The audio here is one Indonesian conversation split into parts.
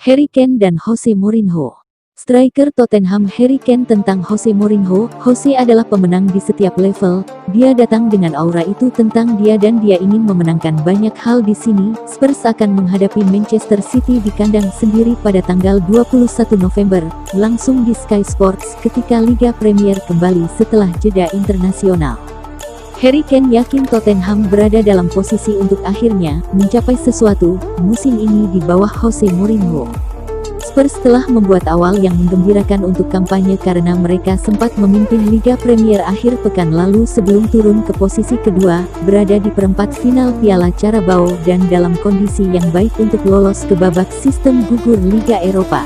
Harry Kane dan Jose Mourinho. Striker Tottenham Harry Kane tentang Jose Mourinho. Jose adalah pemenang di setiap level. Dia datang dengan aura itu tentang dia dan dia ingin memenangkan banyak hal di sini. Spurs akan menghadapi Manchester City di kandang sendiri pada tanggal 21 November, langsung di Sky Sports ketika Liga Premier kembali setelah jeda internasional. Harry Kane yakin Tottenham berada dalam posisi untuk akhirnya mencapai sesuatu musim ini di bawah Jose Mourinho. Spurs telah membuat awal yang menggembirakan untuk kampanye karena mereka sempat memimpin Liga Premier akhir pekan lalu sebelum turun ke posisi kedua, berada di perempat final Piala Carabao dan dalam kondisi yang baik untuk lolos ke babak sistem gugur Liga Eropa.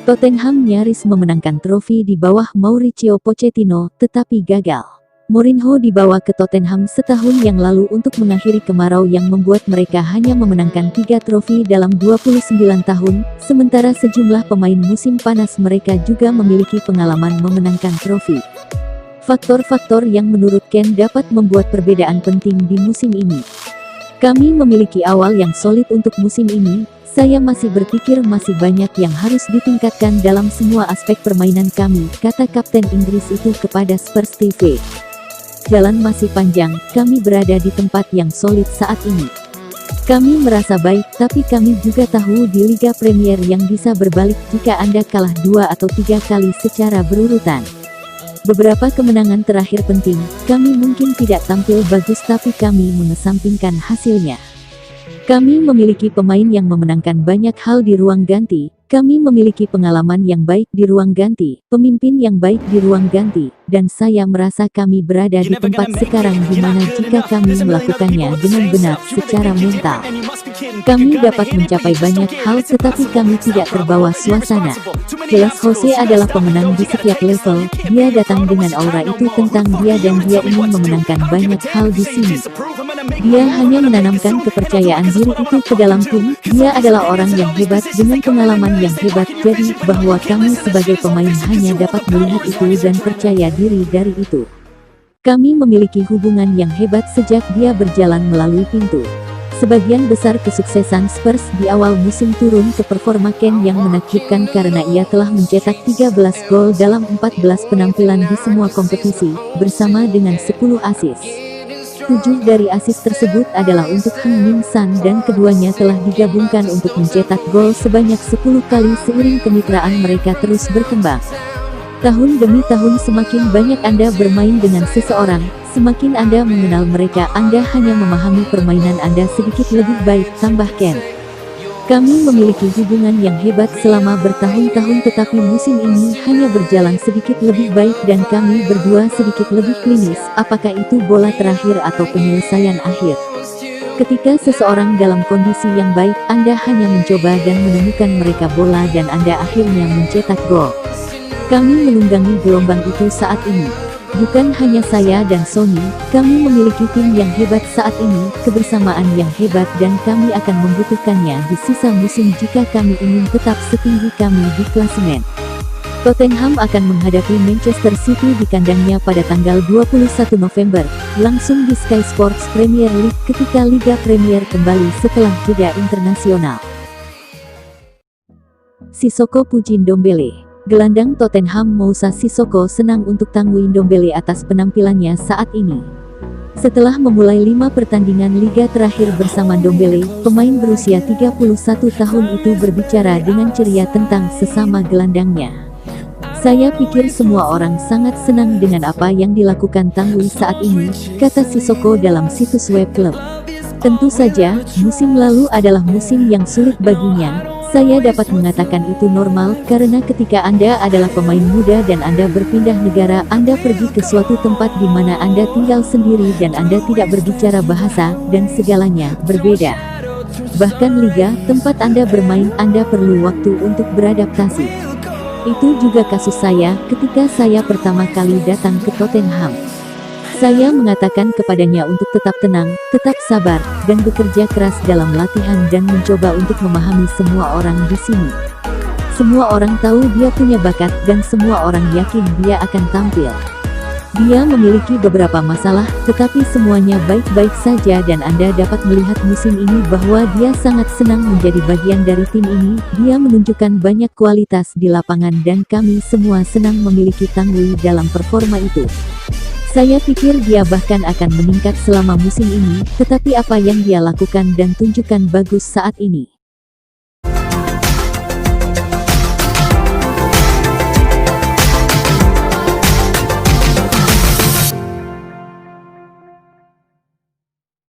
Tottenham nyaris memenangkan trofi di bawah Mauricio Pochettino, tetapi gagal. Mourinho dibawa ke Tottenham setahun yang lalu untuk mengakhiri kemarau yang membuat mereka hanya memenangkan 3 trofi dalam 29 tahun, sementara sejumlah pemain musim panas mereka juga memiliki pengalaman memenangkan trofi. Faktor-faktor yang menurut Kane dapat membuat perbedaan penting di musim ini. Kami memiliki awal yang solid untuk musim ini. Saya masih berpikir masih banyak yang harus ditingkatkan dalam semua aspek permainan kami, kata Kapten Inggris itu kepada Spurs TV. Jalan masih panjang, kami berada di tempat yang solid saat ini. Kami merasa baik, tapi kami juga tahu di Liga Premier yang bisa berbalik jika Anda kalah 2 atau 3 kali secara berurutan. Beberapa kemenangan terakhir penting, kami mungkin tidak tampil bagus tapi kami mengesampingkan hasilnya. Kami memiliki pemain yang memenangkan banyak hal di ruang ganti. Kami memiliki pengalaman yang baik di ruang ganti, pemimpin yang baik di ruang ganti, dan saya merasa kami berada di tempat sekarang di mana jika kami melakukannya dengan benar secara mental, kami dapat mencapai banyak hal tetapi kami tidak terbawa suasana. Jelas Jose adalah pemenang di setiap level, dia datang dengan aura itu tentang dia dan dia ingin memenangkan banyak hal di sini. Dia hanya menanamkan kepercayaan diri itu ke dalam tim, dia adalah orang yang hebat dengan pengalaman yang hebat, jadi bahwa kami sebagai pemain hanya dapat melihat itu dan percaya diri dari itu. Kami memiliki hubungan yang hebat sejak dia berjalan melalui pintu. Sebagian besar kesuksesan Spurs di awal musim turun ke performa Kane yang menakjubkan karena ia telah mencetak 13 gol dalam 14 penampilan di semua kompetisi, bersama dengan 10 assist. 7 dari assist tersebut adalah untuk Heung Min Son dan keduanya telah digabungkan untuk mencetak gol sebanyak 10 kali seiring kemitraan mereka terus berkembang. Tahun demi tahun semakin banyak Anda bermain dengan seseorang, semakin Anda mengenal mereka, Anda hanya memahami permainan Anda sedikit lebih baik, tambah Kane. Kami memiliki hubungan yang hebat selama bertahun-tahun tetapi musim ini hanya berjalan sedikit lebih baik dan kami berdua sedikit lebih klinis, apakah itu bola terakhir atau penyelesaian akhir. Ketika seseorang dalam kondisi yang baik, Anda hanya mencoba dan menemukan mereka bola dan Anda akhirnya mencetak gol. Kami menunggangi gelombang itu saat ini. Bukan hanya saya dan Sony, kami memiliki tim yang hebat saat ini, kebersamaan yang hebat dan kami akan membutuhkannya di sisa musim jika kami ingin tetap setinggi kami di klasemen. Tottenham akan menghadapi Manchester City di kandangnya pada tanggal 21 November, langsung di Sky Sports Premier League ketika Liga Premier kembali setelah jeda internasional. Sissoko puji Ndombele. Gelandang Tottenham Moussa Sissoko senang untuk Tanguy Ndombele atas penampilannya saat ini. Setelah memulai 5 pertandingan liga terakhir bersama Ndombele, pemain berusia 31 tahun itu berbicara dengan ceria tentang sesama gelandangnya. Saya pikir semua orang sangat senang dengan apa yang dilakukan Tanguy saat ini, kata Sissoko dalam situs web klub. Tentu saja, musim lalu adalah musim yang sulit baginya. Saya dapat mengatakan itu normal, karena ketika Anda adalah pemain muda dan Anda berpindah negara, Anda pergi ke suatu tempat di mana Anda tinggal sendiri dan Anda tidak berbicara bahasa, dan segalanya berbeda. Bahkan liga, tempat Anda bermain, Anda perlu waktu untuk beradaptasi. Itu juga kasus saya, ketika saya pertama kali datang ke Tottenham. Saya mengatakan kepadanya untuk tetap tenang, tetap sabar, dan bekerja keras dalam latihan dan mencoba untuk memahami semua orang di sini. Semua orang tahu dia punya bakat dan semua orang yakin dia akan tampil. Dia memiliki beberapa masalah, tetapi semuanya baik-baik saja dan Anda dapat melihat musim ini bahwa dia sangat senang menjadi bagian dari tim ini. Dia menunjukkan banyak kualitas di lapangan dan kami semua senang memiliki Tanguy dalam performa itu. Saya pikir dia bahkan akan meningkat selama musim ini, tetapi apa yang dia lakukan dan tunjukkan bagus saat ini.